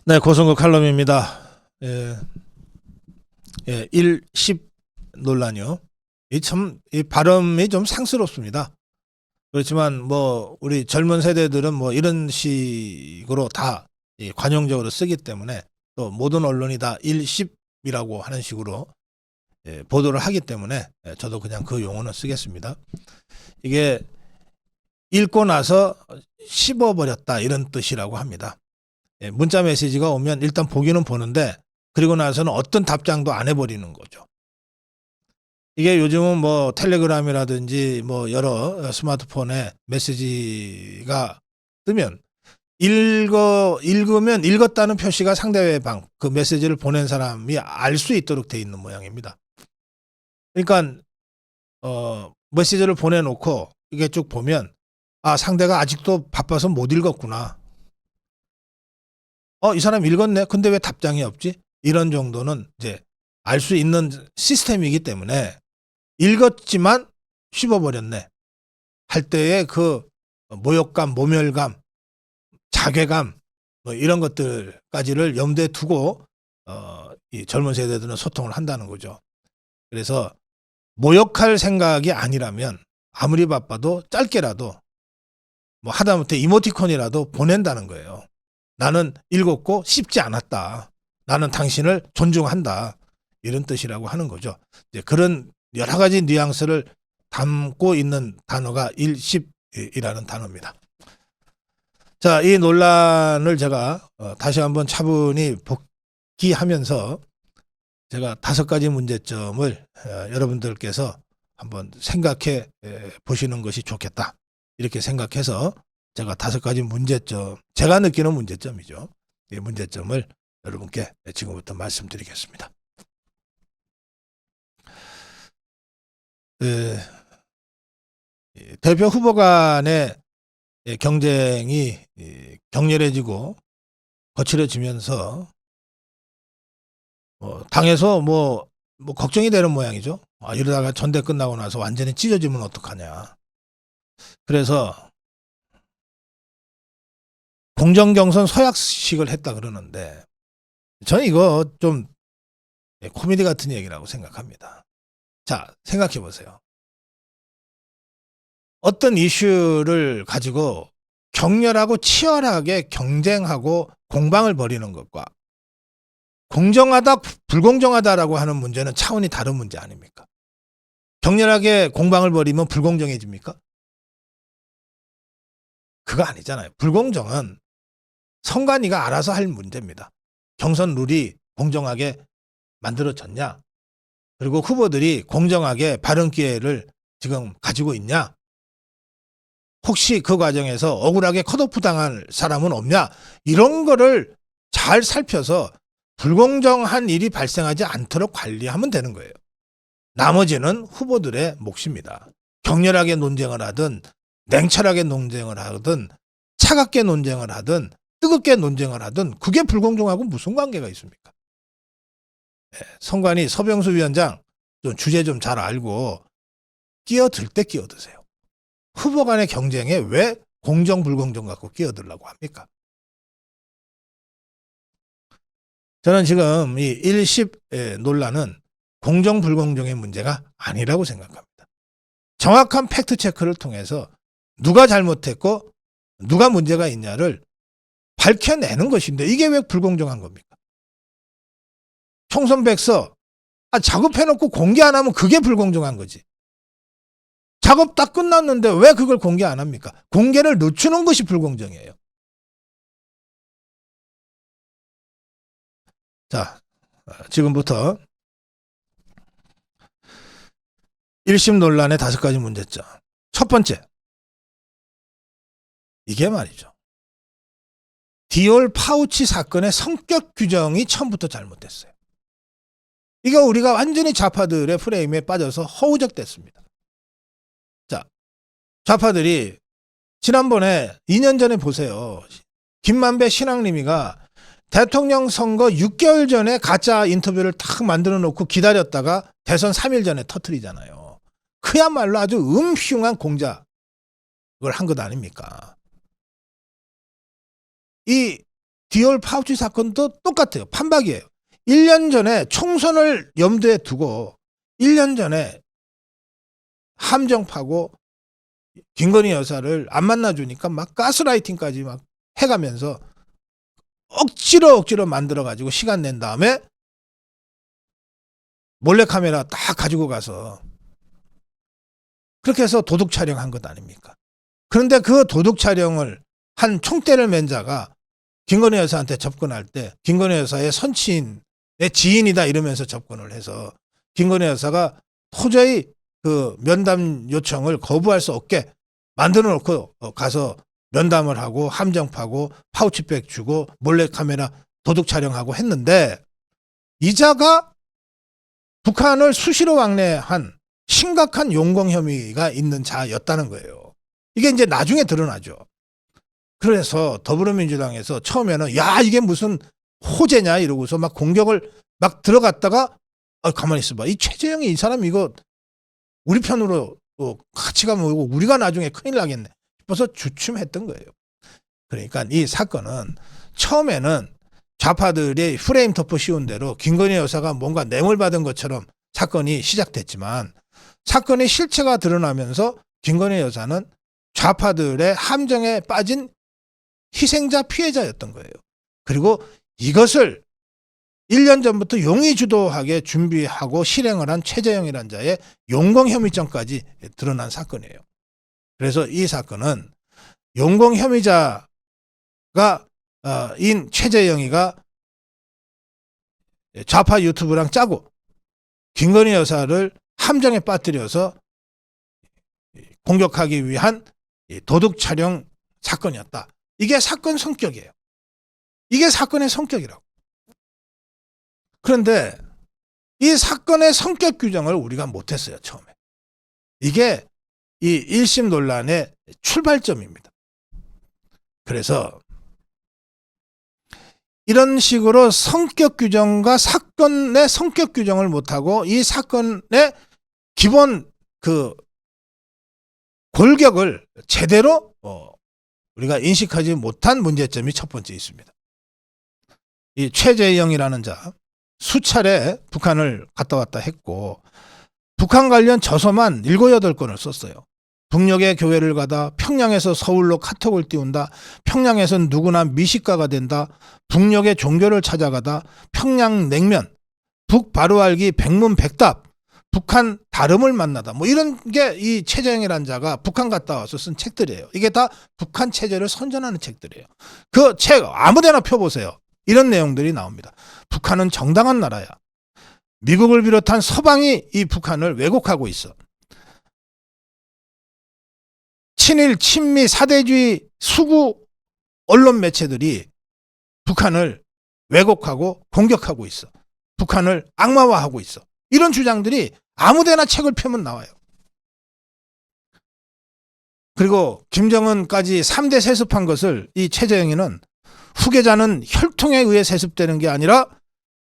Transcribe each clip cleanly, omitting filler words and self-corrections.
네, 고성국 칼럼입니다. 예, 1, 10 논란이요. 이 발음이 좀 상스럽습니다. 그렇지만 우리 젊은 세대들은 이런 식으로 다 관용적으로 쓰기 때문에, 또 모든 언론이 다 1, 10이라고 하는 식으로 보도를 하기 때문에 저도 그냥 그 용어는 쓰겠습니다. 이게 읽고 나서 씹어버렸다, 이런 뜻이라고 합니다. 문자 메시지가 오면 일단 보기는 보는데, 그리고 나서는 어떤 답장도 안 해버리는 거죠. 이게 요즘은 텔레그램이라든지 여러 스마트폰에 메시지가 뜨면 읽으면 읽었다는 표시가 상대방, 그 메시지를 보낸 사람이 알 수 있도록 돼 있는 모양입니다. 그러니까 메시지를 보내놓고 이게 쭉 보면, 아, 상대가 아직도 바빠서 못 읽었구나. 이 사람 읽었네. 근데 왜 답장이 없지? 이런 정도는 이제 알 수 있는 시스템이기 때문에, 읽었지만 씹어버렸네 할 때의 그 모욕감, 모멸감, 자괴감, 이런 것들까지를 염두에 두고 이 젊은 세대들은 소통을 한다는 거죠. 그래서 모욕할 생각이 아니라면 아무리 바빠도 짧게라도 하다못해 이모티콘이라도 보낸다는 거예요. 나는 읽었고 씹지 않았다. 나는 당신을 존중한다. 이런 뜻이라고 하는 거죠. 이제 그런 여러 가지 뉘앙스를 담고 있는 단어가 1, 10이라는 단어입니다. 자, 이 논란을 제가 다시 한번 차분히 복기하면서 제가 5가지 문제점을 여러분들께서 한번 생각해 보시는 것이 좋겠다, 이렇게 생각해서 제가 5가지 문제점, 제가 느끼는 문제점이죠. 이 문제점을 여러분께 지금부터 말씀드리겠습니다. 대표 후보 간의 경쟁이 격렬해지고 거칠어지면서 당에서 걱정이 되는 모양이죠. 이러다가 전대 끝나고 나서 완전히 찢어지면 어떡하냐. 그래서 공정경선 서약식을 했다 그러는데, 저는 이거 좀 코미디 같은 얘기라고 생각합니다. 자, 생각해 보세요. 어떤 이슈를 가지고 격렬하고 치열하게 경쟁하고 공방을 벌이는 것과 공정하다, 불공정하다라고 하는 문제는 차원이 다른 문제 아닙니까? 격렬하게 공방을 벌이면 불공정해집니까? 그거 아니잖아요. 불공정은 선관위가 알아서 할 문제입니다. 경선 룰이 공정하게 만들어졌냐? 그리고 후보들이 공정하게 발언 기회를 지금 가지고 있냐? 혹시 그 과정에서 억울하게 컷오프 당할 사람은 없냐? 이런 거를 잘 살펴서 불공정한 일이 발생하지 않도록 관리하면 되는 거예요. 나머지는 후보들의 몫입니다. 격렬하게 논쟁을 하든 냉철하게 논쟁을 하든 차갑게 논쟁을 하든 뜨겁게 논쟁을 하든 그게 불공정하고 무슨 관계가 있습니까? 선관위 서병수 위원장, 좀 주제 좀 잘 알고 끼어들 때 끼어드세요. 후보 간의 경쟁에 왜 공정 불공정 갖고 끼어들려고 합니까? 저는 지금 이 1, 10 논란은 공정 불공정의 문제가 아니라고 생각합니다. 정확한 팩트 체크를 통해서 누가 잘못했고 누가 문제가 있냐를 밝혀내는 것인데, 이게 왜 불공정한 겁니까? 총선백서 작업해놓고 공개 안 하면 그게 불공정한 거지. 작업 딱 끝났는데 왜 그걸 공개 안 합니까? 공개를 늦추는 것이 불공정이에요. 자, 지금부터 1심 논란의 5가지 문제점. 첫 번째, 이게 말이죠. 디올 파우치 사건의 성격 규정이 처음부터 잘못됐어요. 이거 우리가 완전히 좌파들의 프레임에 빠져서 허우적댔습니다. 자, 좌파들이 지난번에 2년 전에 보세요. 김만배 신앙림이가 대통령 선거 6개월 전에 가짜 인터뷰를 탁 만들어 놓고 기다렸다가 대선 3일 전에 터뜨리잖아요. 그야말로 아주 음흉한 공작을 한 것 아닙니까? 이 디올 파우치 사건도 똑같아요. 판박이에요. 1년 전에 총선을 염두에 두고 1년 전에 함정 파고 김건희 여사를 안 만나주니까 막 가스라이팅까지 막 해가면서 억지로 만들어가지고 시간 낸 다음에 몰래카메라 딱 가지고 가서 그렇게 해서 도둑 촬영한 것 아닙니까? 그런데 그 도둑 촬영을 한 총대를 맨 자가 김건희 여사한테 접근할 때 김건희 여사의 선치인, 내 지인이다 이러면서 접근을 해서 김건희 여사가 도저히 그 면담 요청을 거부할 수 없게 만들어 놓고 가서 면담을 하고 함정 파고 파우치백 주고 몰래카메라 도둑 촬영하고 했는데 이자가 북한을 수시로 왕래한 심각한 용공 혐의가 있는 자였다는 거예요. 이게 이제 나중에 드러나죠. 그래서 더불어민주당에서 처음에는 야 이게 무슨 호재냐 이러고서 막 공격을 막 들어갔다가 가만히 있어봐. 이 최재형이 이 사람 이거 우리 편으로 같이 가면 우리가 나중에 큰일 나겠네 싶어서 주춤했던 거예요. 그러니까 이 사건은 처음에는 좌파들이 프레임 덮어 씌운 대로 김건희 여사가 뭔가 뇌물 받은 것처럼 사건이 시작됐지만 사건의 실체가 드러나면서 김건희 여사는 좌파들의 함정에 빠진 희생자 피해자였던 거예요. 그리고 이것을 1년 전부터 용의주도하게 준비하고 실행을 한 최재형이라는 자의 용공 혐의점까지 드러난 사건이에요. 그래서 이 사건은 용공 혐의자가 인 최재형이가 좌파 유튜브랑 짜고 김건희 여사를 함정에 빠뜨려서 공격하기 위한 도둑 촬영 사건이었다. 이게 사건 성격이에요. 이게 사건의 성격이라고. 그런데 이 사건의 성격 규정을 우리가 못했어요. 처음에. 이게 이 1심 논란의 출발점입니다. 그래서 이런 식으로 성격 규정과 사건의 성격 규정을 못하고 이 사건의 기본 그 골격을 제대로 우리가 인식하지 못한 문제점이 첫 번째 있습니다. 이 최재형이라는 자 수차례 북한을 갔다 왔다 했고 북한 관련 저서만 7, 8건을 썼어요. 북녘에 교회를 가다, 평양에서 서울로 카톡을 띄운다, 평양에선 누구나 미식가가 된다, 북녘에 종교를 찾아가다, 평양 냉면, 북 바로 알기 백문백답, 북한 다름을 만나다, 뭐 이런 게 이 최재형이라는 자가 북한 갔다 와서 쓴 책들이에요. 이게 다 북한 체제를 선전하는 책들이에요. 그 책 아무데나 펴보세요. 이런 내용들이 나옵니다. 북한은 정당한 나라야. 미국을 비롯한 서방이 이 북한을 왜곡하고 있어. 친일, 친미, 사대주의 수구 언론 매체들이 북한을 왜곡하고 공격하고 있어. 북한을 악마화하고 있어. 이런 주장들이 아무데나 책을 펴면 나와요. 그리고 김정은까지 3대 세습한 것을 이 최재형이는 후계자는 혈통에 의해 세습되는 게 아니라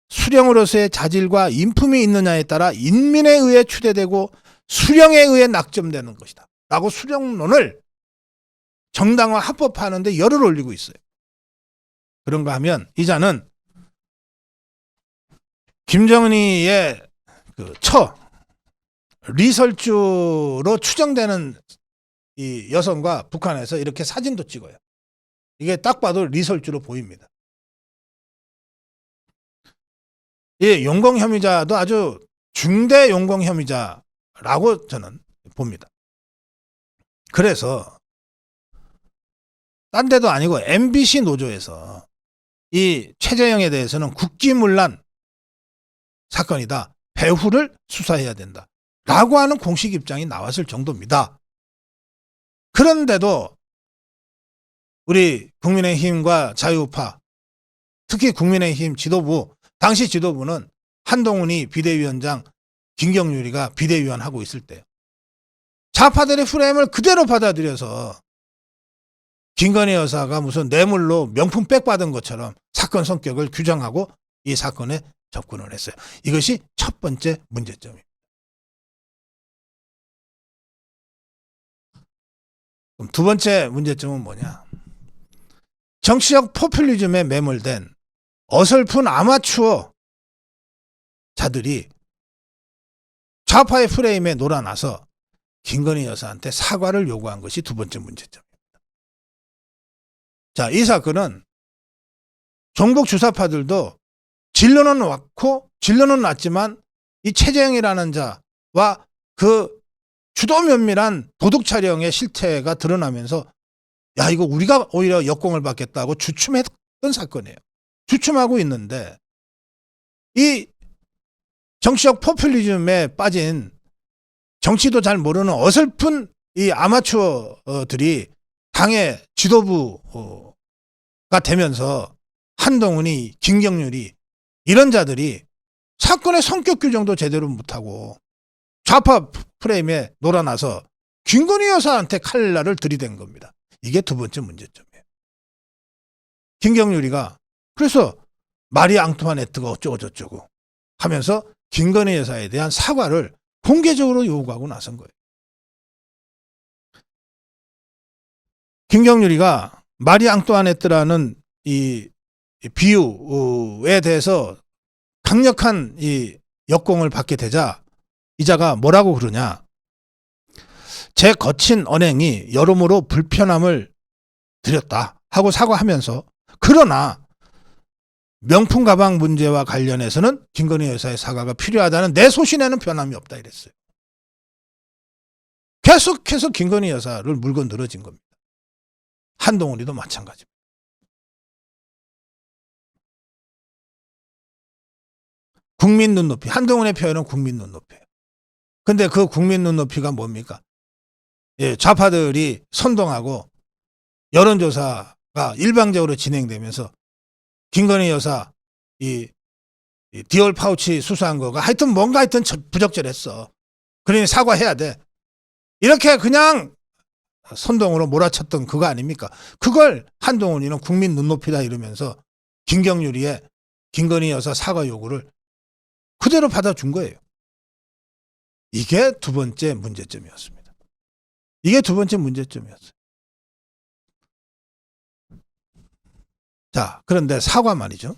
수령으로서의 자질과 인품이 있느냐에 따라 인민에 의해 추대되고 수령에 의해 낙점되는 것이다. 라고 수령론을 정당화 합법화하는데 열을 올리고 있어요. 그런가 하면 이 자는 김정은이의 그 리설주로 추정되는 이 여성과 북한에서 이렇게 사진도 찍어요. 이게 딱 봐도 리설주로 보입니다. 이 용공 혐의자도 아주 중대 용공 혐의자라고 저는 봅니다. 그래서 딴 데도 아니고 MBC 노조에서 이 최재형에 대해서는 국기문란 사건이다. 배후를 수사해야 된다. 라고 하는 공식 입장이 나왔을 정도입니다. 그런데도 우리 국민의힘과 자유우파, 특히 국민의힘 지도부, 당시 지도부는 한동훈이 비대위원장, 김경률이가 비대위원 하고 있을 때요. 좌파들의 프레임을 그대로 받아들여서 김건희 여사가 무슨 뇌물로 명품 백 받은 것처럼 사건 성격을 규정하고 이 사건에 접근을 했어요. 이것이 첫 번째 문제점입니다. 그럼 두 번째 문제점은 뭐냐? 정치적 포퓰리즘에 매몰된 어설픈 아마추어 자들이 좌파의 프레임에 놀아나서 김건희 여사한테 사과를 요구한 것이 두 번째 문제점입니다. 자, 이 사건은 종북 주사파들도 진로는 왔고 진로는 났지만 이 최재형이라는 자와 그 주도 면밀한 도둑 촬영의 실태가 드러나면서 야, 이거 우리가 오히려 역공을 받겠다고 주춤했던 사건이에요. 주춤하고 있는데 이 정치적 포퓰리즘에 빠진 정치도 잘 모르는 어설픈 이 아마추어들이 당의 지도부가 되면서 한동훈이, 김경률이 이런 자들이 사건의 성격 규정도 제대로 못하고 좌파 프레임에 놀아나서 김건희 여사한테 칼날을 들이댄 겁니다. 이게 두 번째 문제점이에요. 김경률이가 그래서 마리 앙투아네트가 어쩌고저쩌고 하면서 김건희 여사에 대한 사과를 공개적으로 요구하고 나선 거예요. 김경률이가 마리 앙투아네트라는 이 비유에 대해서 강력한 이 역공을 받게 되자 이자가 뭐라고 그러냐. 제 거친 언행이 여러모로 불편함을 드렸다 하고 사과하면서 그러나 명품 가방 문제와 관련해서는 김건희 여사의 사과가 필요하다는 내 소신에는 변함이 없다 이랬어요. 계속해서 김건희 여사를 물고 늘어진 겁니다. 한동훈이도 마찬가지입니다. 국민 눈높이. 한동훈의 표현은 국민 눈높이에요. 근데 그 국민 눈높이가 뭡니까? 예, 좌파들이 선동하고 여론조사가 일방적으로 진행되면서 김건희 여사 이 디올 파우치 수수한 거가 하여튼 뭔가 하여튼 부적절했어. 그러니 사과해야 돼. 이렇게 그냥 선동으로 몰아쳤던 그거 아닙니까? 그걸 한동훈이는 국민 눈높이다 이러면서 김경률이의 김건희 여사 사과 요구를 그대로 받아준 거예요. 이게 두 번째 문제점이었습니다. 이게 두 번째 문제점이었어요. 자, 그런데 사과 말이죠.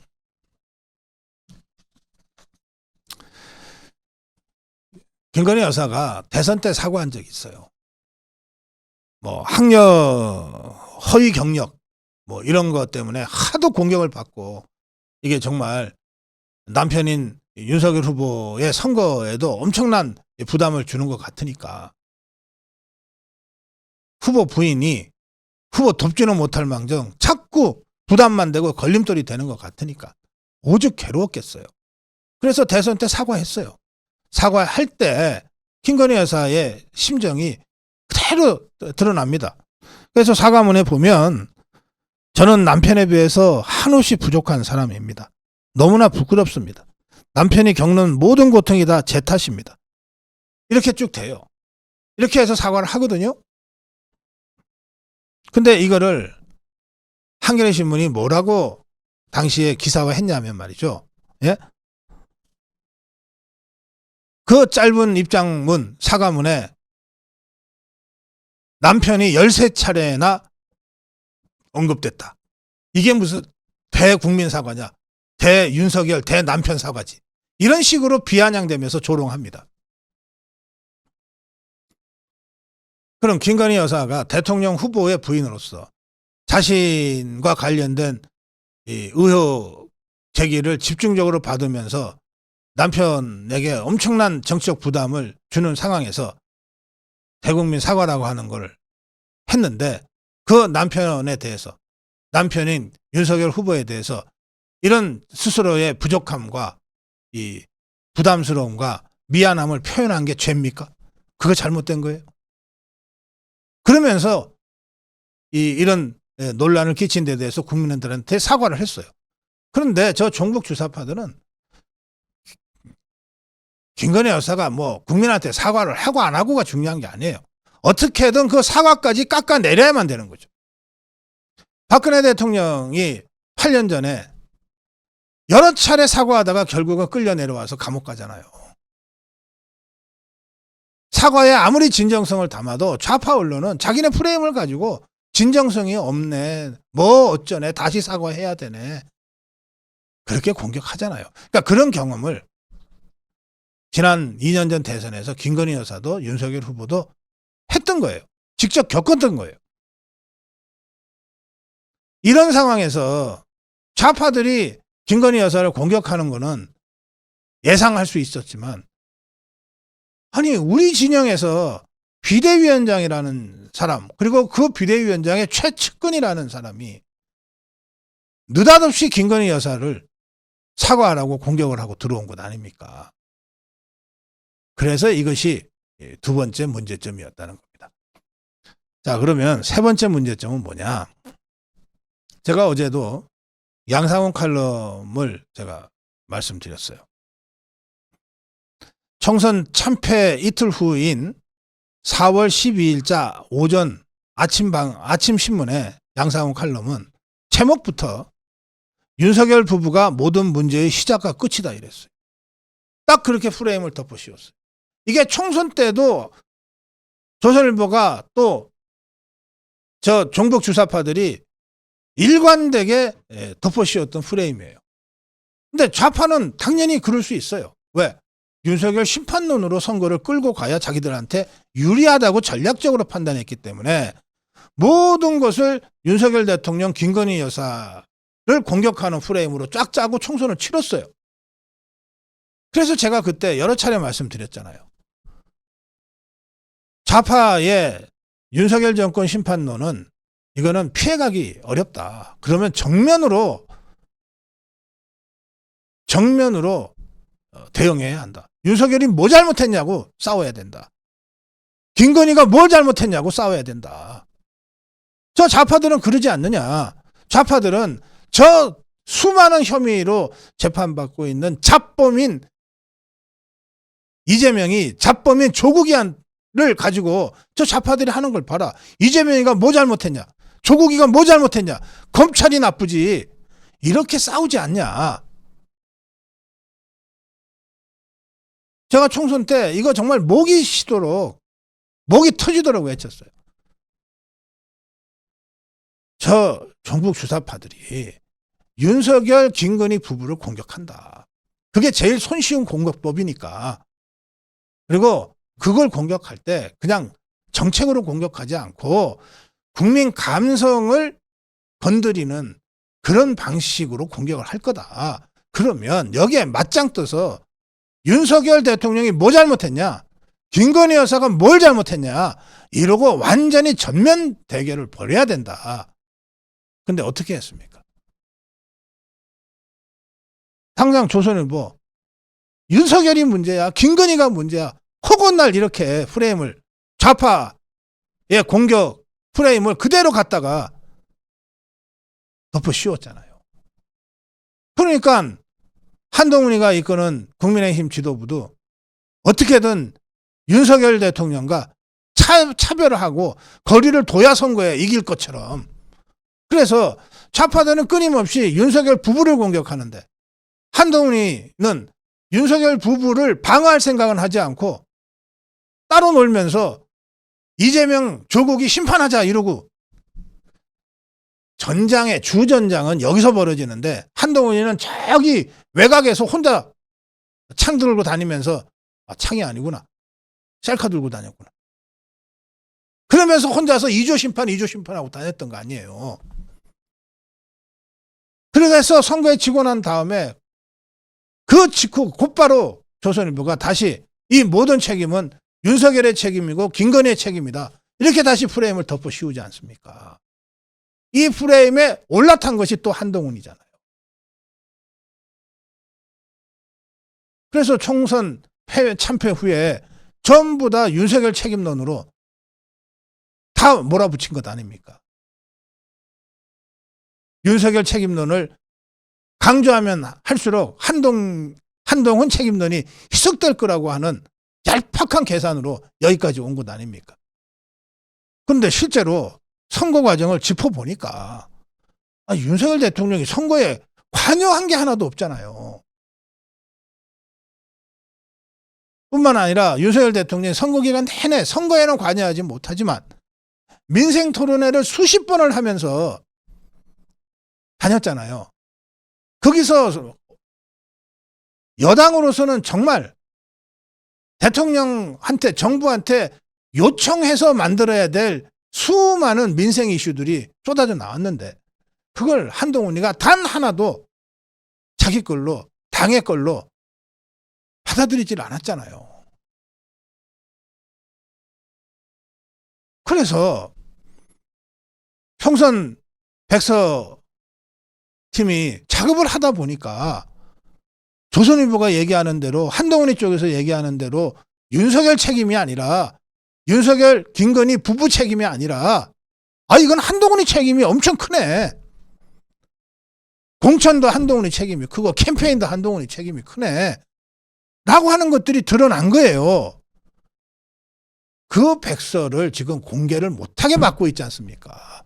김건희 여사가 대선 때 사과한 적이 있어요. 뭐 학력, 허위 경력 뭐 이런 것 때문에 하도 공격을 받고 이게 정말 남편인 윤석열 후보의 선거에도 엄청난 부담을 주는 것 같으니까 후보 부인이 후보 돕지는 못할 망정 자꾸 부담만 되고 걸림돌이 되는 것 같으니까 오죽 괴로웠겠어요. 그래서 대선 때 사과했어요. 사과할 때 김건희 여사의 심정이 그대로 드러납니다. 그래서 사과문에 보면 저는 남편에 비해서 한없이 부족한 사람입니다. 너무나 부끄럽습니다. 남편이 겪는 모든 고통이 다 제 탓입니다. 이렇게 쭉 돼요. 이렇게 해서 사과를 하거든요. 근데 이거를 한겨레 신문이 뭐라고 당시에 기사화했냐면 말이죠. 예? 그 짧은 입장문 사과문에 남편이 13차례나 언급됐다. 이게 무슨 대국민 사과냐. 대윤석열 대남편 사과지. 이런 식으로 비아냥대면서 조롱합니다. 그럼 김건희 여사가 대통령 후보의 부인으로서 자신과 관련된 이 의혹 제기를 집중적으로 받으면서 남편에게 엄청난 정치적 부담을 주는 상황에서 대국민 사과라고 하는 걸 했는데 그 남편에 대해서 남편인 윤석열 후보에 대해서 이런 스스로의 부족함과 이 부담스러움과 미안함을 표현한 게 죄입니까? 그거 잘못된 거예요. 그러면서 이런 논란을 끼친 데 대해서 국민들한테 사과를 했어요. 그런데 저 종북 주사파들은 김건희 여사가 뭐 국민한테 사과를 하고 안 하고가 중요한 게 아니에요. 어떻게든 그 사과까지 깎아내려야만 되는 거죠. 박근혜 대통령이 8년 전에 여러 차례 사과하다가 결국은 끌려 내려와서 감옥 가잖아요. 사과에 아무리 진정성을 담아도 좌파 언론은 자기네 프레임을 가지고 진정성이 없네. 뭐 어쩌네. 다시 사과해야 되네. 그렇게 공격하잖아요. 그러니까 그런 경험을 지난 2년 전 대선에서 김건희 여사도 윤석열 후보도 했던 거예요. 직접 겪었던 거예요. 이런 상황에서 좌파들이 김건희 여사를 공격하는 거는 예상할 수 있었지만, 아니 우리 진영에서 비대위원장이라는 사람, 그리고 그 비대위원장의 최측근이라는 사람이 느닷없이 김건희 여사를 사과하라고 공격을 하고 들어온 것 아닙니까? 그래서 이것이 두 번째 문제점이었다는 겁니다. 자, 그러면 세 번째 문제점은 뭐냐? 제가 어제도 양상훈 칼럼을 제가 말씀드렸어요. 총선 참패 이틀 후인 4월 12일자 오전 아침 신문에 양상훈 칼럼은 제목부터 윤석열 부부가 모든 문제의 시작과 끝이다 이랬어요. 딱 그렇게 프레임을 덮어 씌웠어요. 이게 총선 때도 조선일보가 또 저 종북 주사파들이 일관되게 덮어 씌웠던 프레임이에요. 근데 좌파는 당연히 그럴 수 있어요. 왜? 윤석열 심판론으로 선거를 끌고 가야 자기들한테 유리하다고 전략적으로 판단했기 때문에 모든 것을 윤석열 대통령, 김건희 여사를 공격하는 프레임으로 쫙 짜고 총선을 치렀어요. 그래서 제가 그때 여러 차례 말씀드렸잖아요. 좌파의 윤석열 정권 심판론은 이거는 피해가기 어렵다. 그러면 정면으로 대응해야 한다. 윤석열이 뭐 잘못했냐고 싸워야 된다. 김건희가 뭘 잘못했냐고 싸워야 된다. 저 좌파들은 그러지 않느냐. 좌파들은 저 수많은 혐의로 재판받고 있는 잡범인 이재명이 잡범인 조국이를 가지고 저 좌파들이 하는 걸 봐라. 이재명이가 뭐 잘못했냐. 조국이가 뭐 잘못했냐. 검찰이 나쁘지. 이렇게 싸우지 않냐. 제가 총선 때 이거 정말 목이 터지도록 외쳤어요. 저 종북 주사파들이 윤석열, 김건희 부부를 공격한다. 그게 제일 손쉬운 공격법이니까. 그리고 그걸 공격할 때 그냥 정책으로 공격하지 않고 국민 감성을 건드리는 그런 방식으로 공격을 할 거다. 그러면 여기에 맞짱 떠서 윤석열 대통령이 뭐 잘못했냐? 김건희 여사가 뭘 잘못했냐? 이러고 완전히 전면 대결을 벌여야 된다. 근데 어떻게 했습니까? 당장 조선일보 윤석열이 문제야. 김건희가 문제야. 허구날 이렇게 프레임을 좌파의 공격 프레임을 그대로 갖다가 덮어 씌웠잖아요. 그러니까 한동훈이가 이끄는 국민의힘 지도부도 어떻게든 윤석열 대통령과 차별을 하고 거리를 둬야 선거에 이길 것처럼. 그래서 좌파들은 끊임없이 윤석열 부부를 공격하는데 한동훈이는 윤석열 부부를 방어할 생각은 하지 않고 따로 놀면서 이재명 조국이 심판하자 이러고 주전장은 여기서 벌어지는데 한동훈이는 저기 외곽에서 혼자 창 들고 다니면서 창이 아니구나. 셀카 들고 다녔구나. 그러면서 혼자서 2조 심판하고 다녔던 거 아니에요. 그래서 선거에 지고 난 다음에 그 직후 곧바로 조선일보가 다시 이 모든 책임은 윤석열의 책임이고 김건희의 책임이다. 이렇게 다시 프레임을 덮어 씌우지 않습니까? 이 프레임에 올라탄 것이 또 한동훈이잖아요. 그래서 총선 참패 후에 전부 다 윤석열 책임론으로 다 몰아붙인 것 아닙니까? 윤석열 책임론을 강조하면 할수록 한동훈 책임론이 희석될 거라고 하는 얄팍한 계산으로 여기까지 온 것 아닙니까? 그런데 실제로 선거 과정을 짚어보니까 윤석열 대통령이 선거에 관여한 게 하나도 없잖아요. 뿐만 아니라 윤석열 대통령이 선거 기간 내내 선거에는 관여하지 못하지만 민생 토론회를 수십 번을 하면서 다녔잖아요. 거기서 여당으로서는 정말 대통령한테, 정부한테 요청해서 만들어야 될 수많은 민생 이슈들이 쏟아져 나왔는데 그걸 한동훈이가 단 하나도 자기 걸로, 당의 걸로 받아들이질 않았잖아요. 그래서 총선 백서 팀이 작업을 하다 보니까 조선일보가 얘기하는 대로, 한동훈이 쪽에서 얘기하는 대로 윤석열 책임이 아니라, 윤석열, 김건희 부부 책임이 아니라, 이건 한동훈이 책임이 엄청 크네. 공천도 한동훈이 책임이 크고 캠페인도 한동훈이 책임이 크네. 라고 하는 것들이 드러난 거예요. 그 백서를 지금 공개를 못하게 막고 있지 않습니까?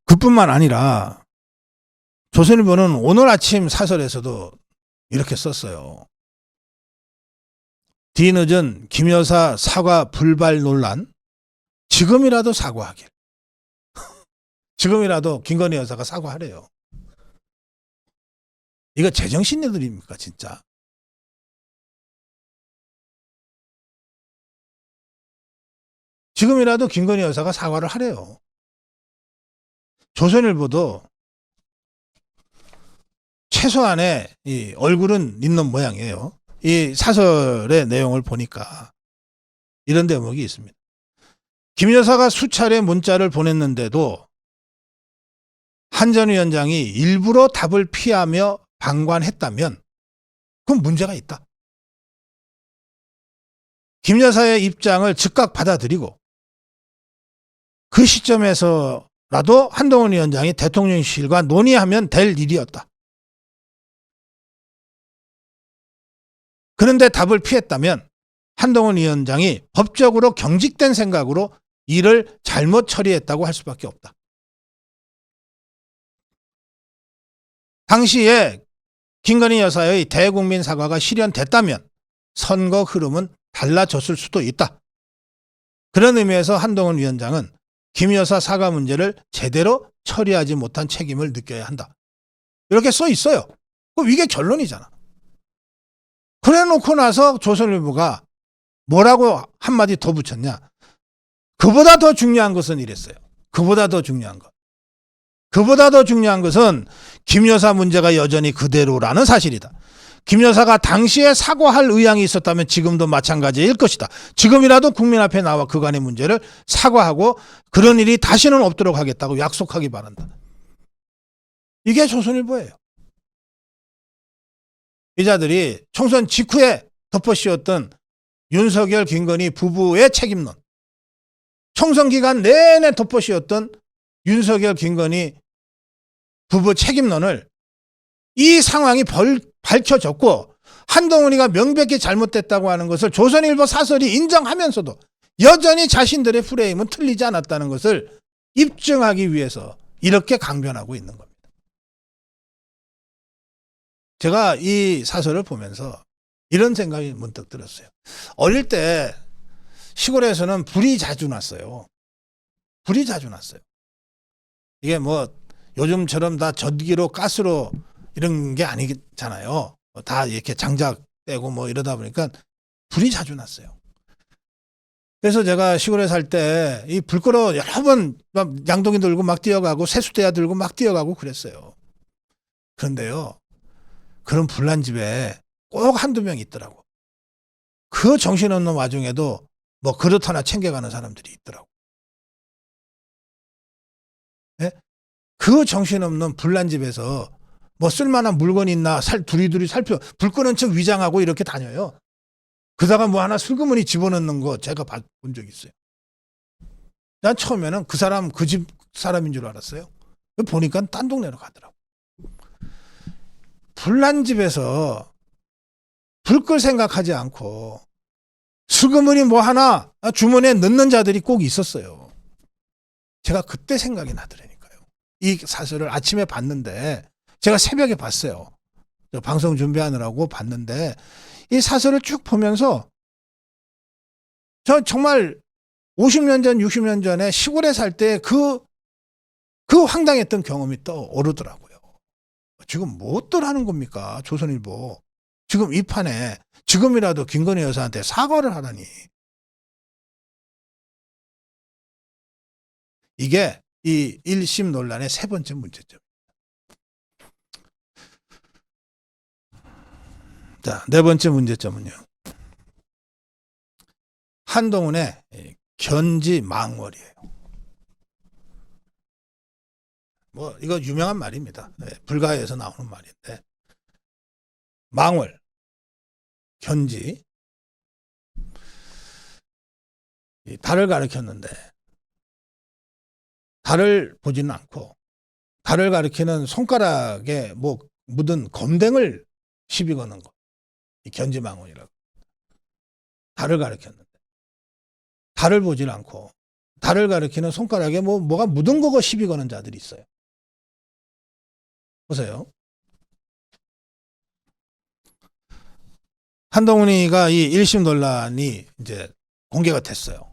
그뿐만 아니라 조선일보는 오늘 아침 사설에서도 이렇게 썼어요. 뒤늦은 김 여사 사과 불발 논란, 지금이라도 사과하길. 지금이라도 김건희 여사가 사과하래요. 이거 제정신들입니까 진짜? 지금이라도 김건희 여사가 사과를 하래요. 조선일보도 최소한의 이 얼굴은 있는 모양이에요. 이 사설의 내용을 보니까 이런 대목이 있습니다. 김 여사가 수차례 문자를 보냈는데도 한 전 위원장이 일부러 답을 피하며 방관했다면 그건 문제가 있다. 김 여사의 입장을 즉각 받아들이고 그 시점에서라도 한동훈 위원장이 대통령실과 논의하면 될 일이었다. 그런데 답을 피했다면 한동훈 위원장이 법적으로 경직된 생각으로 일을 잘못 처리했다고 할 수밖에 없다. 당시에 김건희 여사의 대국민 사과가 실현됐다면 선거 흐름은 달라졌을 수도 있다. 그런 의미에서 한동훈 위원장은 김 여사 사과 문제를 제대로 처리하지 못한 책임을 느껴야 한다. 이렇게 써 있어요. 이게 결론이잖아. 그래 놓고 나서 조선일보가 뭐라고 한마디 더 붙였냐. 그보다 더 중요한 것은 이랬어요. 그보다 더 중요한 것. 그보다 더 중요한 것은 김 여사 문제가 여전히 그대로라는 사실이다. 김 여사가 당시에 사과할 의향이 있었다면 지금도 마찬가지일 것이다. 지금이라도 국민 앞에 나와 그간의 문제를 사과하고 그런 일이 다시는 없도록 하겠다고 약속하기 바란다. 이게 조선일보예요. 기자들이 총선 직후에 덮어씌웠던 윤석열, 김건희 부부의 책임론, 총선 기간 내내 덮어씌웠던 윤석열, 김건희 부부 책임론을 이 상황이 밝혀졌고 한동훈이가 명백히 잘못됐다고 하는 것을 조선일보 사설이 인정하면서도 여전히 자신들의 프레임은 틀리지 않았다는 것을 입증하기 위해서 이렇게 강변하고 있는 겁니다. 제가 이 사설을 보면서 이런 생각이 문득 들었어요. 어릴 때 시골에서는 불이 자주 났어요. 불이 자주 났어요. 이게 뭐 요즘처럼 다 전기로 가스로 이런 게 아니잖아요. 다 이렇게 장작 떼고 뭐 이러다 보니까 불이 자주 났어요. 그래서 제가 시골에 살 때 이 불 끄러 여러 번 막 양동이 들고 막 뛰어가고 세수대야 들고 막 뛰어가고 그랬어요. 그런데요, 그런 불난 집에 꼭 한두 명 있더라고. 그 정신없는 와중에도 뭐 그릇 하나 챙겨가는 사람들이 있더라고. 네? 그 정신없는 불난 집에서 뭐 쓸만한 물건이 있나 두리두리 살펴 불 끄는 척 위장하고 이렇게 다녀요. 그러다가 뭐 하나 슬그머니 집어넣는 거 제가 본 적 있어요. 난 처음에는 그 사람 그 집 사람인 줄 알았어요. 보니까 딴 동네로 가더라고. 불난 집에서 불 끌 생각하지 않고 슬그머니 뭐 하나 주머니에 넣는 자들이 꼭 있었어요. 제가 그때 생각이 나더라니까요. 이 사설을 아침에 봤는데 제가 새벽에 봤어요. 저 방송 준비하느라고 봤는데 이 사설을 쭉 보면서 저 정말 50년 전, 60년 전에 시골에 살 때 그 황당했던 경험이 떠오르더라고요. 지금 무엇들 하는 겁니까? 조선일보. 지금 이 판에 지금이라도 김건희 여사한테 사과를 하라니. 이게 이 1심 논란의 세 번째 문제점. 자, 네 번째 문제점은요. 한동훈의 견지 망월이에요. 뭐 이거 유명한 말입니다. 불가에서 나오는 말인데 망월, 견지, 달을 가리켰는데 달을 보지는 않고 달을 가리키는 손가락에 뭐 묻은 검댕을 시비 거는 거. 이 견지망원이라고. 달을 가리켰는데 달을 보질 않고 달을 가리키는 손가락에 뭐가 묻은 거고 시비 거는 자들이 있어요. 보세요. 한동훈이가 이 1심 논란이 이제 공개가 됐어요.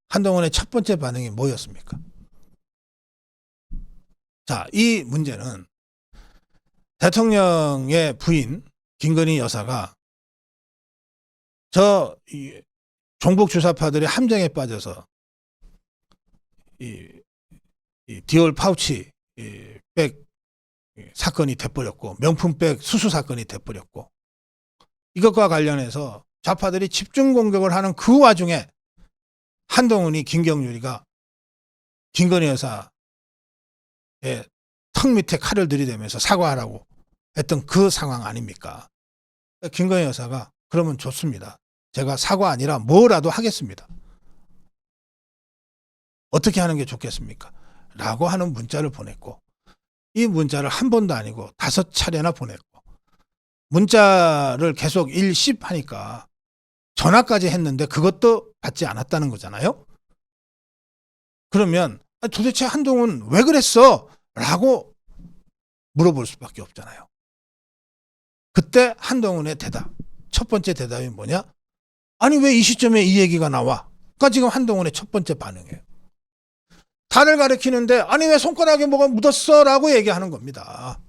한동훈의 첫 번째 반응이 뭐였습니까? 자, 이 문제는 대통령의 부인 김건희 여사가 이 종북 주사파들의 함정에 빠져서 이 디올 파우치 백 사건이 돼버렸고 명품백 수수 사건이 돼버렸고 이것과 관련해서 좌파들이 집중 공격을 하는 그 와중에 한동훈이 김경률이가 김건희 여사의 턱 밑에 칼을 들이대면서 사과하라고 했던 그 상황 아닙니까? 김건희 여사가 그러면 좋습니다. 제가 사과 아니라 뭐라도 하겠습니다. 어떻게 하는 게 좋겠습니까? 라고 하는 문자를 보냈고 이 문자를 한 번도 아니고 5차례나 보냈고 문자를 계속 일십하니까 전화까지 했는데 그것도 받지 않았다는 거잖아요. 그러면 도대체 한동훈 왜 그랬어? 라고 물어볼 수밖에 없잖아요. 그때 한동훈의 대답, 첫 번째 대답이 뭐냐? 아니 왜 이 시점에 이 얘기가 나와? 그러니까 지금 한동훈의 첫 번째 반응이에요. 달을 가리키는데 아니 왜 손가락에 뭐가 묻었어? 라고 얘기하는 겁니다.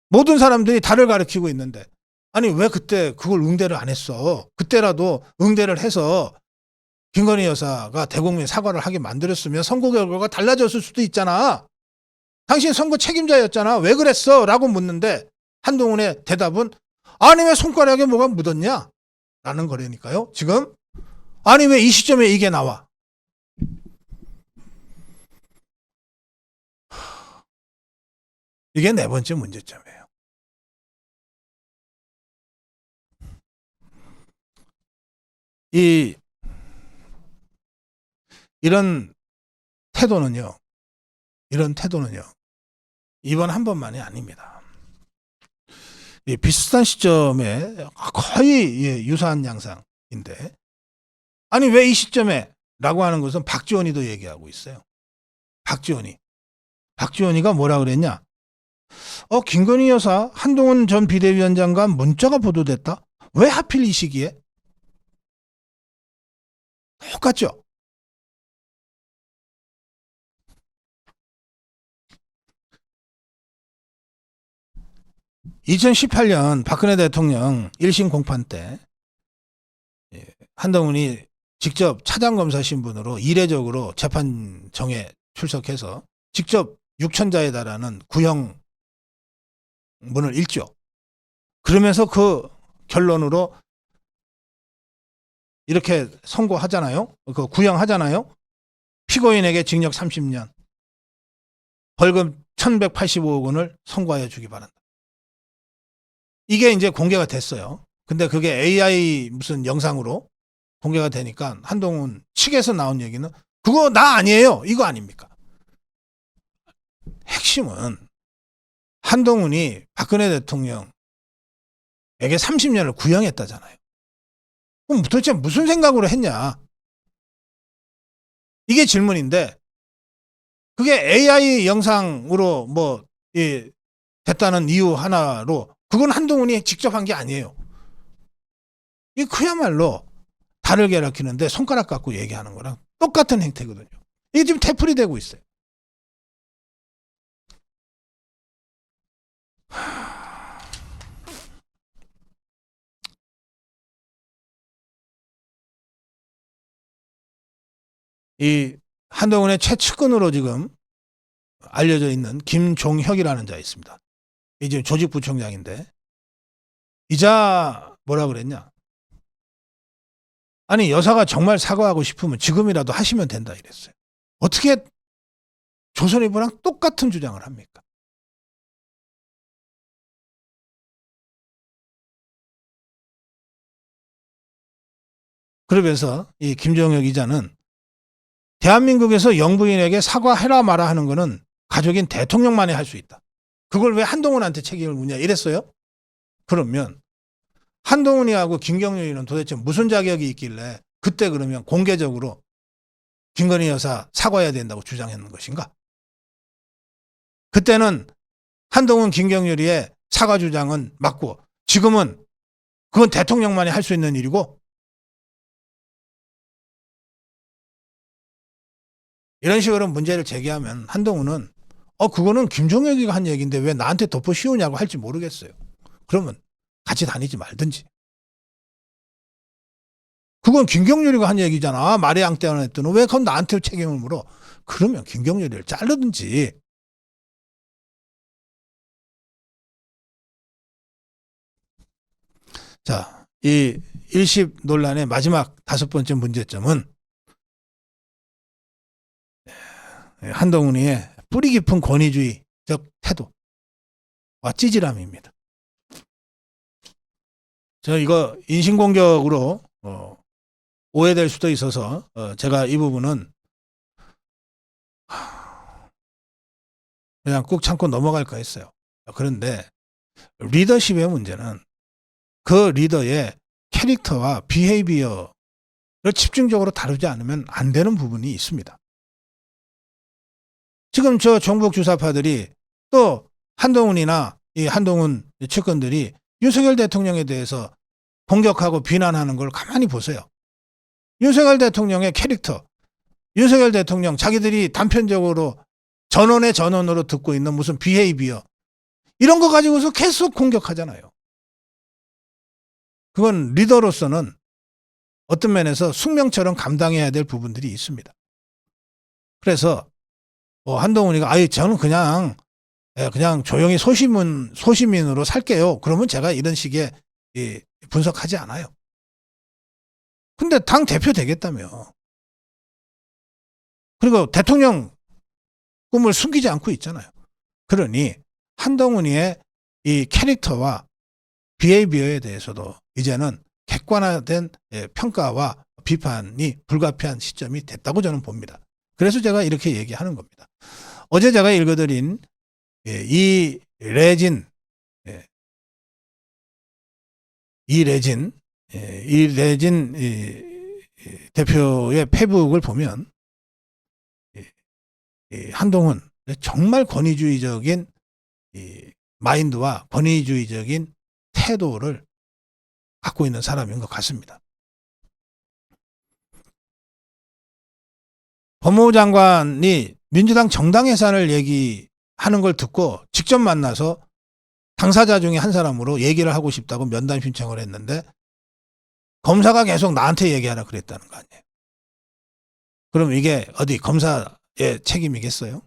모든 사람들이 달을 가리키고 있는데 아니 왜 그때 그걸 응대를 안 했어? 그때라도 응대를 해서 김건희 여사가 대국민 사과를 하게 만들었으면 선거 결과가 달라졌을 수도 있잖아. 당신 선거 책임자였잖아. 왜 그랬어? 라고 묻는데 한동훈의 대답은 아니 왜 손가락에 뭐가 묻었냐? 라는 거라니까요. 지금 아니 왜 이 시점에 이게 나와? 이게 네 번째 문제점이에요. 이런 태도는요. 이번 한 번만이 아닙니다. 비슷한 시점에 거의 유사한 양상인데 아니 왜 이 시점에 라고 하는 것은 박지원이도 얘기하고 있어요. 박지원이가 뭐라 그랬냐? 김건희 여사 한동훈 전 비대위원장과 문자가 보도됐다? 왜 하필 이 시기에? 똑같죠? (2018년) 박근혜 대통령 1심 공판 때 한동훈이 직접 차장검사 신분으로 이례적으로 재판정에 출석해서 직접 6천자에 달하는 구형문을 읽죠. 그러면서 그 결론으로 이렇게 선고하잖아요. 그 구형하잖아요. 피고인에게 징역 30년, 벌금 1,185억 원을 선고하여 주기 바란다. 이게 이제 공개가 됐어요. 근데 그게 AI 무슨 영상으로 공개가 되니까 한동훈 측에서 나온 얘기는 그거 나 아니에요. 이거 아닙니까? 핵심은 한동훈이 박근혜 대통령에게 30년을 구형했다잖아요. 그럼 도대체 무슨 생각으로 했냐? 이게 질문인데 그게 AI 영상으로 뭐 됐다는 이유 하나로 그건 한동훈이 직접 한 게 아니에요. 이 그야말로 달을 개라키는데 손가락 갖고 얘기하는 거랑 똑같은 행태거든요. 이게 지금 태풀이 되고 있어요. 이 한동훈의 최측근으로 지금 알려져 있는 김종혁이라는 자 있습니다. 이제 조직부총장인데 이자 뭐라 그랬냐? 아니 여사가 정말 사과하고 싶으면 지금이라도 하시면 된다 이랬어요. 어떻게 조선일보랑 똑같은 주장을 합니까? 그러면서 이 김종혁 기자는 대한민국에서 영부인에게 사과해라 마라 하는 거는 가족인 대통령만이 할 수 있다. 그걸 왜 한동훈한테 책임을 묻냐 이랬어요? 그러면 한동훈이하고 김경률이는 도대체 무슨 자격이 있길래 그때 그러면 공개적으로 김건희 여사 사과해야 된다고 주장했는 것인가? 그때는 한동훈 김경률이의 사과 주장은 맞고 지금은 그건 대통령만이 할 수 있는 일이고 이런 식으로 문제를 제기하면 한동훈은 그거는 김종혁이가 한 얘기인데 왜 나한테 덮어 씌우냐고 할지 모르겠어요. 그러면 같이 다니지 말든지. 그건 김경률이가 한 얘기잖아. 말에 양떼 안 했더니 왜 그건 나한테 책임을 물어. 그러면 김경률이를 자르든지. 자, 이 일십 논란의 마지막 5번째 문제점은 한동훈이의 뿌리 깊은 권위주의적 태도와 찌질함입니다. 저 이거 인신공격으로 오해될 수도 있어서 제가 이 부분은 그냥 꾹 참고 넘어갈까 했어요. 그런데 리더십의 문제는 그 리더의 캐릭터와 비헤이비어를 집중적으로 다루지 않으면 안 되는 부분이 있습니다. 지금 저 종북 주사파들이 또 한동훈이나 이 한동훈 측근들이 윤석열 대통령에 대해서 공격하고 비난하는 걸 가만히 보세요. 윤석열 대통령의 캐릭터, 윤석열 대통령 자기들이 단편적으로 전원의 전원으로 듣고 있는 무슨 비헤이비어 이런 거 가지고서 계속 공격하잖아요. 그건 리더로서는 어떤 면에서 숙명처럼 감당해야 될 부분들이 있습니다. 그래서 한동훈이가 저는 그냥 조용히 소시민으로 살게요. 그러면 제가 이런 식의 분석하지 않아요. 근데 당 대표 되겠다며. 그리고 대통령 꿈을 숨기지 않고 있잖아요. 그러니 한동훈이의 이 캐릭터와 비헤이비어에 대해서도 이제는 객관화된 평가와 비판이 불가피한 시점이 됐다고 저는 봅니다. 그래서 제가 이렇게 얘기하는 겁니다. 어제 제가 읽어드린 이래진 대표의 페북을 보면 한동훈 정말 권위주의적인 마인드와 권위주의적인 태도를 갖고 있는 사람인 것 같습니다. 법무부 장관이 민주당 정당 예산을 얘기하는 걸 듣고 직접 만나서 당사자 중에 한 사람으로 얘기를 하고 싶다고 면담 신청을 했는데 검사가 계속 나한테 얘기하라 그랬다는 거 아니에요. 그럼 이게 어디 검사의 책임이겠어요?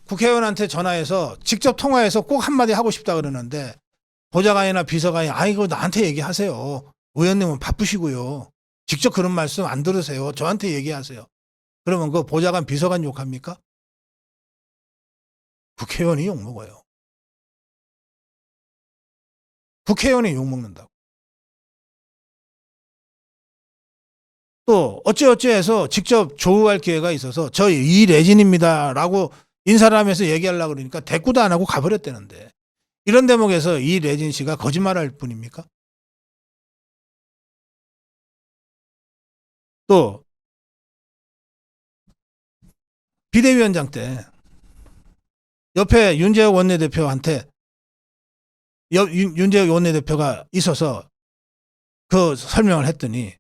국회의원한테 전화해서 직접 통화해서 꼭 한마디 하고 싶다 그러는데 보좌관이나 비서관이 이거 나한테 얘기하세요. 의원님은 바쁘시고요. 직접 그런 말씀 안 들으세요. 저한테 얘기하세요. 그러면 그 보좌관 비서관 욕합니까? 국회의원이 욕먹어요. 국회의원이 욕먹는다고. 또 어찌어찌해서 직접 조우할 기회가 있어서 저 이래진입니다라고 인사를 하면서 얘기하려고 그러니까 대꾸도 안 하고 가버렸다는데 이런 대목에서 이래진 씨가 거짓말할 뿐입니까? 또 비대위원장 때 옆에 윤재욱 원내대표한테 윤재욱 원내대표가 있어서 그 설명을 했더니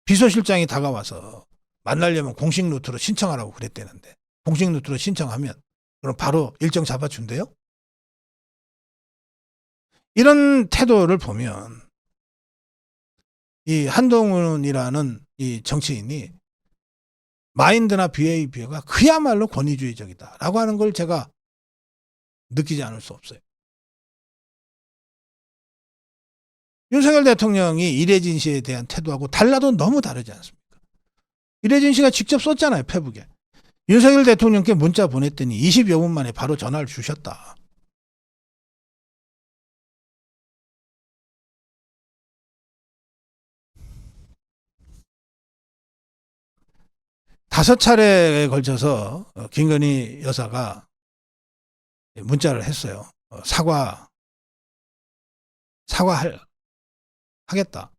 비서실장이 다가와서 만나려면 공식 루트로 신청하라고 그랬대는데 공식 루트로 신청하면 그럼 바로 일정 잡아준대요? 이런 태도를 보면 이 한동훈이라는 이 정치인이 마인드나 비헤이비어가 그야말로 권위주의적이다라고 하는 걸 제가 느끼지 않을 수 없어요. 윤석열 대통령이 이래진 씨에 대한 태도하고 달라도 너무 다르지 않습니까? 이래진 씨가 직접 썼잖아요, 페북에. 윤석열 대통령께 문자 보냈더니 20여 분 만에 바로 전화를 주셨다. 다섯 차례에 걸쳐서 김건희 여사가 문자를 했어요. 하겠다.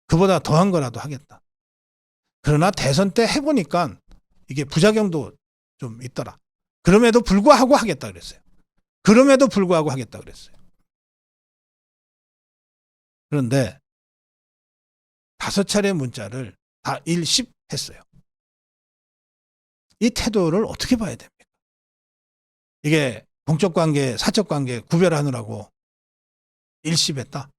그보다 더한 거라도 하겠다. 그러나 대선 때 해보니까 이게 부작용도 좀 있더라. 그럼에도 불구하고 하겠다 그랬어요. 그런데 다섯 차례 문자를 다 일십했어요. 이 태도를 어떻게 봐야 됩니까? 이게 공적관계, 사적관계 구별하느라고 일십했다.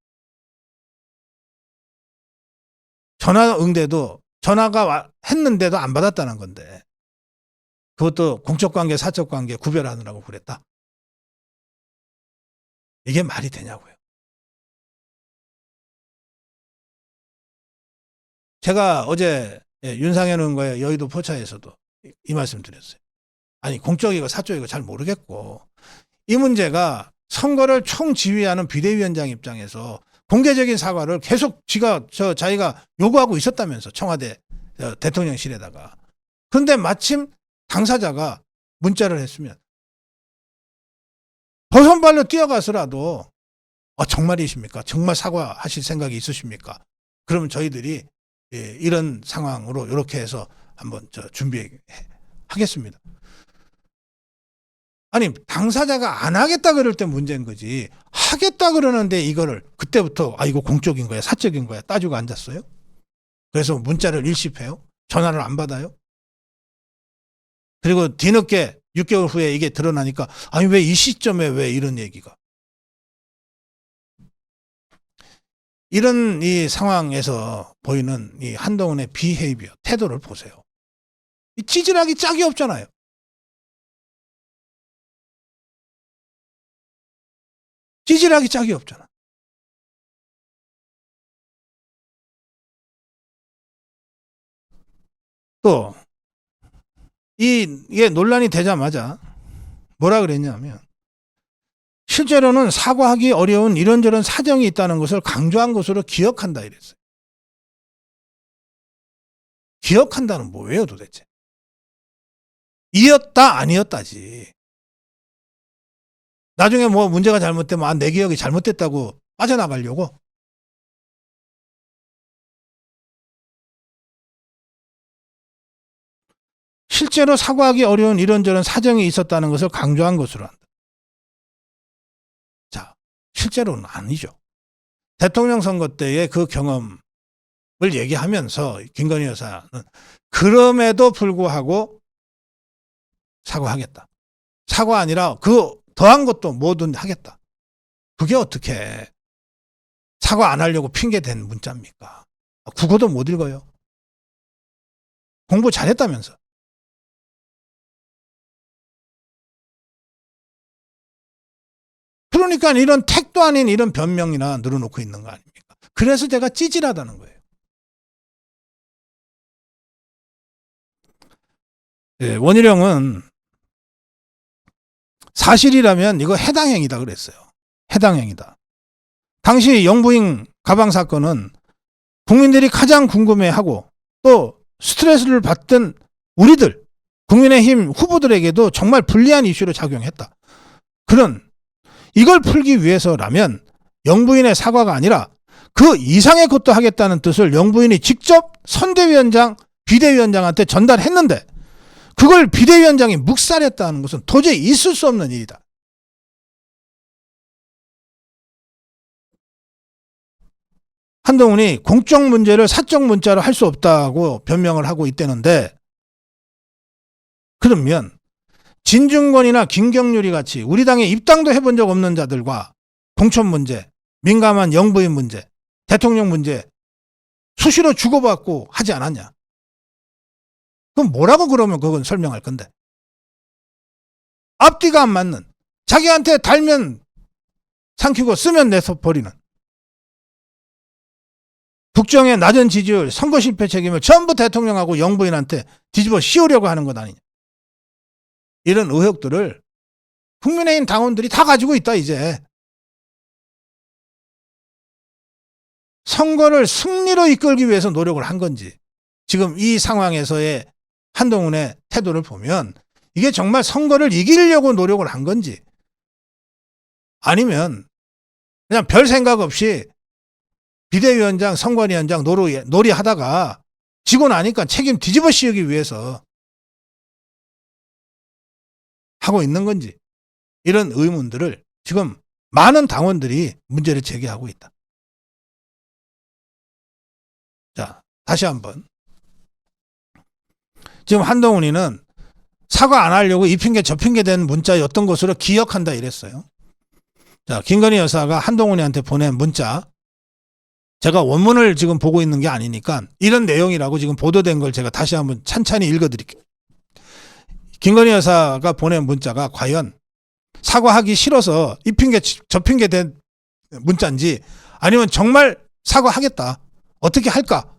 전화 응대도 전화가 했는데도 안 받았다는 건데 그것도 공적관계, 사적관계 구별하느라고 그랬다. 이게 말이 되냐고요. 제가 어제 윤상현 의원과의 여의도 포차에서도 이 말씀 드렸어요. 아니 공적이고 사적이고 잘 모르겠고 이 문제가 선거를 총지휘하는 비대위원장 입장에서 공개적인 사과를 계속 자기가 요구하고 있었다면서 청와대 대통령실에다가. 그런데 마침 당사자가 문자를 했으면 버선발로 뛰어가서라도 정말이십니까? 정말 사과하실 생각이 있으십니까? 그러면 저희들이 이런 상황으로 이렇게 해서 한번 준비하겠습니다. 아니 당사자가 안 하겠다 그럴 때 문제인 거지 하겠다 그러는데 이거를 그때부터 이거 공적인 거야 사적인 거야 따지고 앉았어요? 그래서 문자를 일십해요? 전화를 안 받아요? 그리고 뒤늦게 6개월 후에 이게 드러나니까 아니 왜 이 시점에 왜 이런 얘기가. 이런 이 상황에서 보이는 이 한동훈의 비헤이비어 태도를 보세요. 이 찌질하기 짝이 없잖아요. 찌질하기 짝이 없잖아. 또 이게 논란이 되자마자 뭐라 그랬냐면 실제로는 사과하기 어려운 이런저런 사정이 있다는 것을 강조한 것으로 기억한다 이랬어요. 기억한다는 뭐예요 도대체? 이었다 아니었다지. 나중에 뭐 문제가 잘못되면 내 기억이 잘못됐다고 빠져나가려고. 실제로 사과하기 어려운 이런저런 사정이 있었다는 것을 강조한 것으로 한다. 자, 실제로는 아니죠. 대통령 선거 때의 그 경험을 얘기하면서 김건희 여사는 그럼에도 불구하고 사과하겠다. 사과 아니라 그 더한 것도 뭐든 하겠다. 그게 어떻게 사과 안 하려고 핑계댄 문자입니까? 국어도 못 읽어요. 공부 잘했다면서. 그러니까 이런 택도 아닌 이런 변명이나 늘어놓고 있는 거 아닙니까? 그래서 제가 찌질하다는 거예요. 네, 원희룡은 사실이라면 이거 해당행위다 그랬어요. 해당행위다. 당시 영부인 가방 사건은 국민들이 가장 궁금해하고 또 스트레스를 받던 우리들 국민의힘 후보들에게도 정말 불리한 이슈로 작용했다. 이걸 풀기 위해서라면 영부인의 사과가 아니라 그 이상의 것도 하겠다는 뜻을 영부인이 직접 선대위원장, 비대위원장한테 전달했는데 그걸 비대위원장이 묵살했다는 것은 도저히 있을 수 없는 일이다. 한동훈이 공적 문제를 사적 문자로 할 수 없다고 변명을 하고 있다는데, 그러면 진중권이나 김경률이 같이 우리 당에 입당도 해본 적 없는 자들과 공천 문제, 민감한 영부인 문제, 대통령 문제 수시로 주고받고 하지 않았냐? 그럼 뭐라고 그러면 그건 설명할 건데. 앞뒤가 안 맞는, 자기한테 달면 삼키고 쓰면 내버리는, 국정의 낮은 지지율, 선거 실패 책임을 전부 대통령하고 영부인한테 뒤집어 씌우려고 하는 것 아니냐. 이런 의혹들을 국민의힘 당원들이 다 가지고 있다. 이제 선거를 승리로 이끌기 위해서 노력을 한 건지, 지금 이 상황에서의 한동훈의 태도를 보면 이게 정말 선거를 이기려고 노력을 한 건지, 아니면 그냥 별 생각 없이 비대위원장, 선관위원장 놀이하다가 지고 나니까 책임 뒤집어 씌우기 위해서 하고 있는 건지, 이런 의문들을 지금 많은 당원들이 문제를 제기하고 있다. 자, 다시 한번. 지금 한동훈이는 사과 안 하려고 이 핑계 저 핑계 된 문자였던 것으로 기억한다 이랬어요. 자, 김건희 여사가 한동훈이한테 보낸 문자, 제가 원문을 지금 보고 있는 게 아니니까 이런 내용이라고 지금 보도된 걸 제가 다시 한번 찬찬히 읽어드릴게요. 김건희 여사가 보낸 문자가 과연 사과하기 싫어서 이 핑계 저 핑계 된 문자인지, 아니면 정말 사과하겠다, 어떻게 할까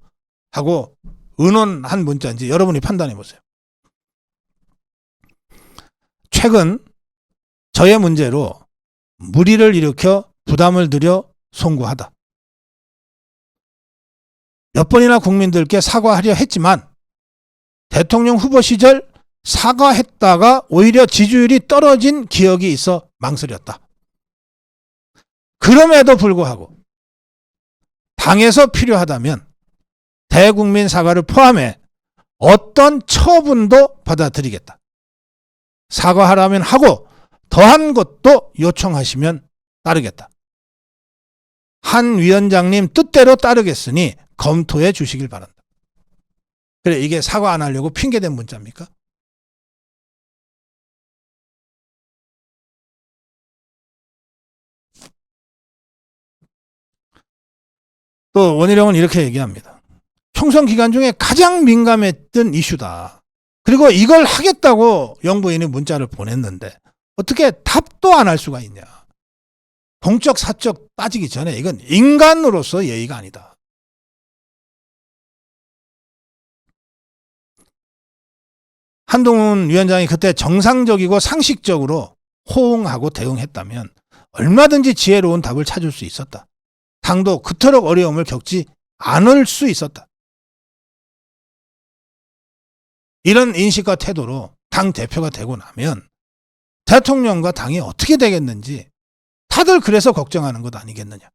하고 의논한 문자인지 여러분이 판단해 보세요. 최근 저의 문제로 무리를 일으켜 부담을 들여 송구하다. 몇 번이나 국민들께 사과하려 했지만 대통령 후보 시절 사과했다가 오히려 지지율이 떨어진 기억이 있어 망설였다. 그럼에도 불구하고 당에서 필요하다면 대국민 사과를 포함해 어떤 처분도 받아들이겠다. 사과하라면 하고 더한 것도 요청하시면 따르겠다. 한 위원장님 뜻대로 따르겠으니 검토해 주시길 바란다. 그래, 이게 사과 안 하려고 핑계댄 문자입니까? 또 원희룡은 이렇게 얘기합니다. 총선 기간 중에 가장 민감했던 이슈다. 그리고 이걸 하겠다고 영부인이 문자를 보냈는데 어떻게 답도 안 할 수가 있냐. 공적 사적 따지기 전에 이건 인간으로서 예의가 아니다. 한동훈 위원장이 그때 정상적이고 상식적으로 호응하고 대응했다면 얼마든지 지혜로운 답을 찾을 수 있었다. 당도 그토록 어려움을 겪지 않을 수 있었다. 이런 인식과 태도로 당 대표가 되고 나면 대통령과 당이 어떻게 되겠는지 다들 그래서 걱정하는 것 아니겠느냐.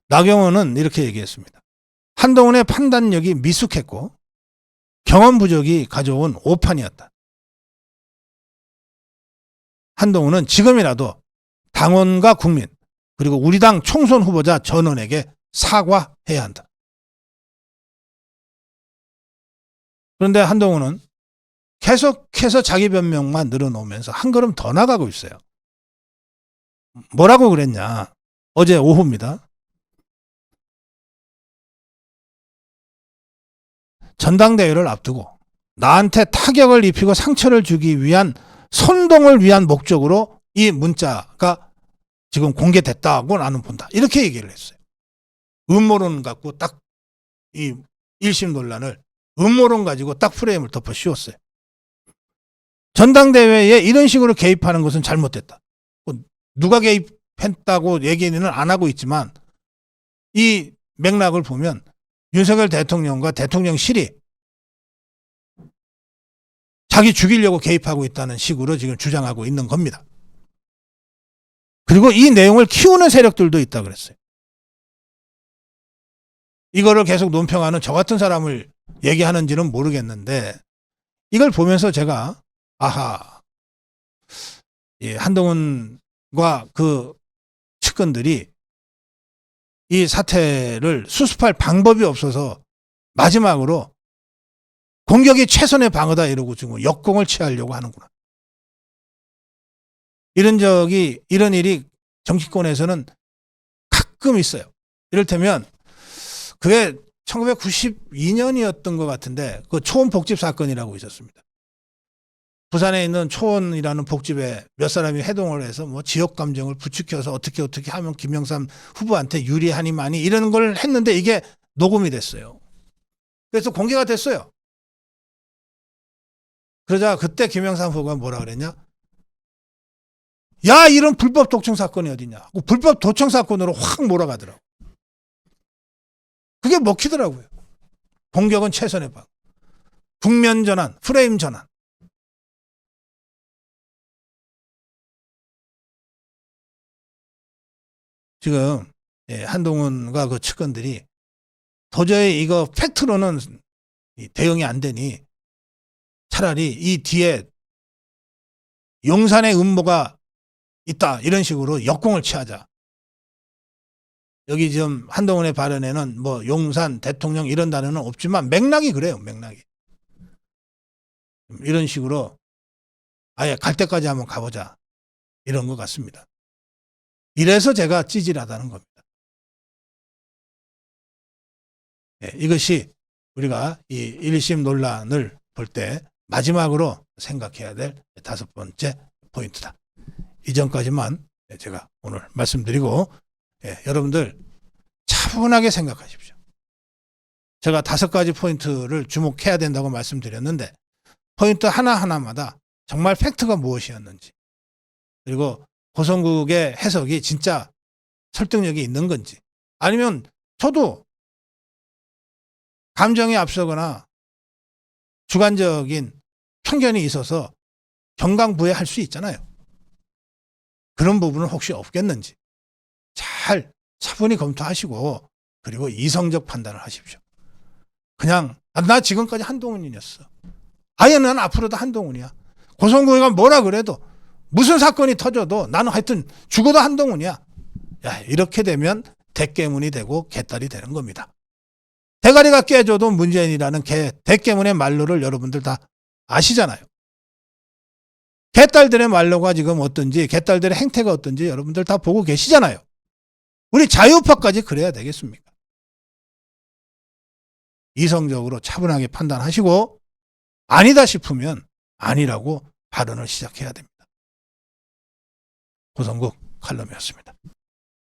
나경원은 이렇게 얘기했습니다. 한동훈의 판단력이 미숙했고 경험 부족이 가져온 오판이었다. 한동훈은 지금이라도 당원과 국민, 그리고 우리 당 총선 후보자 전원에게 사과해야 한다. 그런데 한동훈은 계속해서 자기 변명만 늘어놓으면서 한 걸음 더 나가고 있어요. 뭐라고 그랬냐. 어제 오후입니다. 전당대회를 앞두고 나한테 타격을 입히고 상처를 주기 위한 선동을 위한 목적으로 이 문자가 지금 공개됐다고 나는 본다. 이렇게 얘기를 했어요. 음모론 갖고 딱 이 1심 논란을 음모론 가지고 딱 프레임을 덮어 씌웠어요. 전당대회에 이런 식으로 개입하는 것은 잘못됐다. 누가 개입했다고 얘기는 안 하고 있지만 이 맥락을 보면 윤석열 대통령과 대통령실이 자기 죽이려고 개입하고 있다는 식으로 지금 주장하고 있는 겁니다. 그리고 이 내용을 키우는 세력들도 있다 그랬어요. 이거를 계속 논평하는 저 같은 사람을 얘기하는지는 모르겠는데 이걸 보면서 제가 아하, 예, 한동훈과 그 측근들이 이 사태를 수습할 방법이 없어서 마지막으로 공격이 최선의 방어다 이러고 지금 역공을 취하려고 하는구나. 이런 일이 정치권에서는 가끔 있어요. 이를테면 그게 1992년이었던 것 같은데 그 초원 복집 사건이라고 있었습니다. 부산에 있는 초원이라는 복집에 몇 사람이 해동을 해서 뭐 지역 감정을 부추겨서 어떻게 하면 김영삼 후보한테 유리하니 많이 이런 걸 했는데 이게 녹음이 됐어요. 그래서 공개가 됐어요. 그러자 그때 김영삼 후보가 뭐라 그랬냐? 야, 이런 불법 독청 사건이 어디냐? 불법 도청 사건으로 확 몰아가더라고. 그게 먹히더라고요. 공격은 최선의 방. 국면 전환, 프레임 전환. 지금 한동훈과 그 측근들이 도저히 이거 팩트로는 대응이 안 되니 차라리 이 뒤에 용산의 음모가 있다 이런 식으로 역공을 취하자. 여기 지금 한동훈의 발언에는 뭐 용산, 대통령 이런 단어는 없지만 맥락이 그래요. 맥락이. 이런 식으로 아예 갈 때까지 한번 가보자. 이런 것 같습니다. 이래서 제가 찌질하다는 겁니다. 이것이 우리가 이 1심 논란을 볼 때 마지막으로 생각해야 될 5번째 포인트다. 이전까지만 제가 오늘 말씀드리고 여러분들 차분하게 생각하십시오. 제가 5가지 포인트를 주목해야 된다고 말씀드렸는데 포인트 하나하나마다 정말 팩트가 무엇이었는지 그리고 고성국의 해석이 진짜 설득력이 있는 건지 아니면 저도 감정이 앞서거나 주관적인 편견이 있어서 경강부회할 수 있잖아요. 그런 부분은 혹시 없겠는지 잘 차분히 검토하시고 그리고 이성적 판단을 하십시오. 그냥 나 지금까지 한동훈이었어. 아예 난 앞으로도 한동훈이야. 고성국이가 뭐라 그래도 무슨 사건이 터져도 나는 하여튼 죽어도 한동훈이야. 야, 이렇게 되면 대깨문이 되고 개딸이 되는 겁니다. 대가리가 깨져도 문재인이라는 대깨문의 말로를 여러분들 다 아시잖아요. 개딸들의 말로가 지금 어떤지 개딸들의 행태가 어떤지 여러분들 다 보고 계시잖아요. 우리 자유파까지 그래야 되겠습니까? 이성적으로 차분하게 판단하시고 아니다 싶으면 아니라고 발언을 시작해야 됩니다. 고성국 칼럼이었습니다.